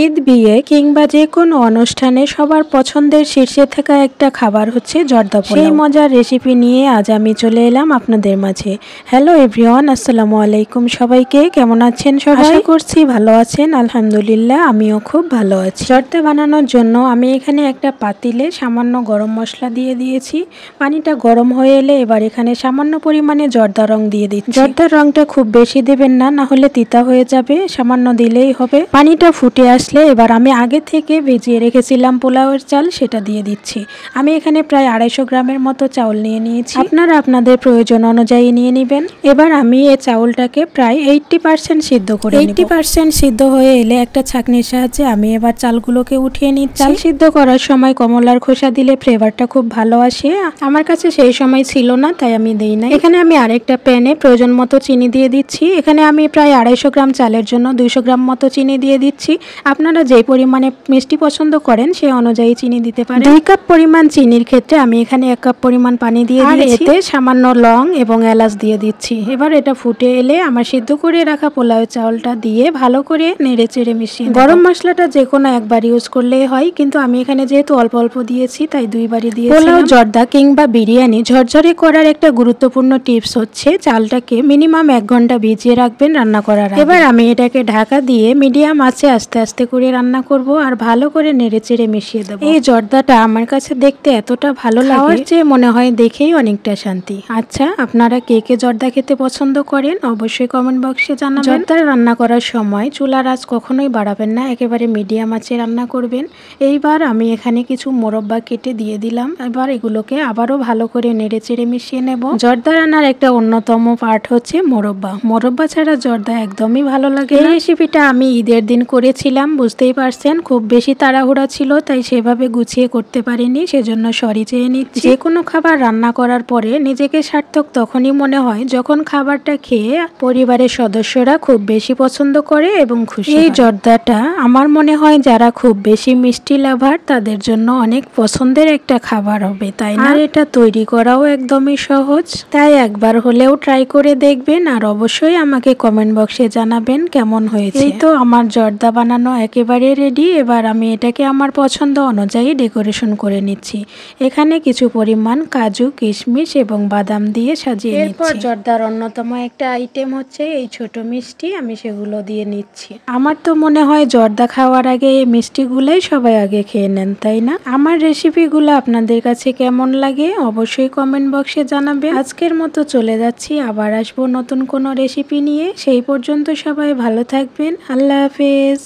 ঈদ, বিয়ে কিংবা যে কোনো অনুষ্ঠানে সবার পছন্দের শীর্ষে থাকা একটা খাবার হচ্ছে জর্দা পোলাও। সেই মজার রেসিপি নিয়ে আজ আমি চলে এলাম আপনাদের মাঝে। হ্যালো এভরিওয়ান, আসসালামু আলাইকুম। সবাইকে কেমন আছেন? সবাই আশা করছি ভালো আছেন। আলহামদুলিল্লাহ, আমিও খুব ভালো আছি। জর্দা বানানোর জন্য আমি এখানে একটা পাতিলে সামান্য গরম মশলা দিয়ে দিয়েছি। পানিটা গরম হয়ে এলে এবার এখানে সামান্য পরিমাণে জর্দা রং দিয়ে দিচ্ছি। জর্দার রংটা খুব বেশি দেবেন না, না হলে তিতা হয়ে যাবে, সামান্য দিলেই হবে। পানিটা ফুটে আসলে এবার আমি আগে থেকে ভিজিয়ে রেখেছিলাম পোলাওয়ের চাল, সেটা দিয়ে দিচ্ছি। আমি এখানে প্রায় 250 গ্রামের মতো চাউল নিয়ে নিয়েছি। আপনারা আপনাদের প্রয়োজন অনুযায়ী নিয়ে নেবেন। এবার আমি এই চাউলটাকে প্রায় 80% সিদ্ধ করে নেব। 80% সিদ্ধ হয়ে এলে একটা ছাঁকনির সাহায্যে আমি এবার চালগুলোকে উঠিয়ে নিচ্ছি। চাল সিদ্ধ করার সময় কমলার খোসা দিলে ফ্লেভারটা খুব ভালো আসে। আমার কাছে সেই সময় ছিল না, তাই আমি দেই না। এখানে আমি আরেকটা প্যানে প্রয়োজন মতো চিনি দিয়ে দিচ্ছি। এখানে আমি প্রায় 250 গ্রাম চালের জন্য 200 গ্রাম মতো চিনি দিয়ে দিচ্ছি। আপনারা যে পরিমাণে মিষ্টি পছন্দ করেন সেই অনুযায়ী চিনি দিতে পারেন। 2 কাপ পরিমাণ চিনির ক্ষেত্রে আমি এখানে 1 কাপ পরিমাণ পানি দিয়ে দিয়েছি। এতে সামান্য লং এবং এলাচ দিয়ে দিচ্ছি। এবার এটা ফুটে এলে আমার সিদ্ধ করে রাখা পোলাও চাউলটা দিয়ে ভালো করে নেড়ে চেড়ে মিশিয়ে নেব। গরম মশলাটা যে কোনো একবার ইউজ করলেই হয়, কিন্তু আমি এখানে যেহেতু অল্প অল্প দিয়েছি তাই 2 বারই দিয়েছি। পোলাও, জর্দা কিংবা বিরিয়ানি ঝরঝরে করার একটা গুরুত্বপূর্ণ টিপস হচ্ছে চালটাকে মিনিমাম 1 ঘন্টা ভিজিয়ে রাখবেন রান্না করার আগে। এবার আমি এটাকে ঢাকা দিয়ে মিডিয়াম আঁচে আস্তে আস্তে করে রান্না করব আর ভালো করে নেড়েচেড়ে মিশিয়ে দেব। এই জর্দাটা আমার কাছে দেখতে এতটা ভালো লাগে যে মনে হয় দেখেই অনেকটা শান্তি। আচ্ছা, আপনারা কে কে জর্দা খেতে পছন্দ করেন অবশ্যই কমেন্ট বক্সে জানাবেন। জর্দা রান্না করার সময় চুলার আঁচ কখনোই বাড়াবেন না, একেবারে মিডিয়াম আঁচে রান্না করবেন। এইবার আমি এখানে কিছু মোরব্বা কেটে দিয়ে দিলাম। এবার এগুলোকে আবারও ভালো করে নেড়েচেড়ে মিশিয়ে নেব। জর্দা রান্নার একটা অন্যতম পার্ট হচ্ছে মোরব্বা। মোরব্বা ছাড়া জর্দা একদমই ভালো লাগে। এই রেসিপিটা আমি ঈদের দিন করেছিলাম, বুঝতেই পারছেন খুব বেশি তাড়াহুড়া ছিল, তাই সেভাবে গুছিয়ে করতে পারিনি, সেজন্য সরি চেয়ে নিচ্ছি। যে কোনো খাবার রান্না করার পরে নিজেকে সার্থক তখনই মনে হয় যখন খাবারটা খেয়ে পরিবারের সদস্যরা খুব বেশি পছন্দ করে এবং খুশি। এই জর্দাটা আমার মনে হয় যারা খুব বেশি মিষ্টি লাভার তাদের জন্য অনেক পছন্দের একটা খাবার হবে, তাই না? আর এটা তৈরি করাও একদমই সহজ, তাই একবার হলেও ট্রাই করে দেখবেন আর অবশ্যই আমাকে কমেন্ট বক্সে জানাবেন কেমন হয়েছে। এই তো আমার জর্দা বানানো একেবারে রেডি। এবার আমি এটাকে আমার পছন্দ অনুযায়ী ডেকোরেশন করে নিচ্ছি। এখানে কিছু পরিমাণ কাজু, কিশমিশ এবং বাদাম দিয়ে সাজিয়ে নিচ্ছি। এরপর জর্দার অন্যতম একটা আইটেম হচ্ছে এই ছোট মিষ্টি, আমি সেগুলো দিয়ে নিচ্ছি। আমার তো মনে হয় জর্দা খাওয়ার আগে এই মিষ্টিগুলোই সবাই আগে খেয়ে নেন, তাই না? আমার রেসিপিগুলো আপনাদের কাছে কেমন লাগে অবশ্যই কমেন্ট বক্সে জানাবেন। আজকের মতো চলে যাচ্ছি, আবার আসবো নতুন কোনো রেসিপি নিয়ে। সেই পর্যন্ত সবাই ভালো থাকবেন। আল্লাহ হাফেজ।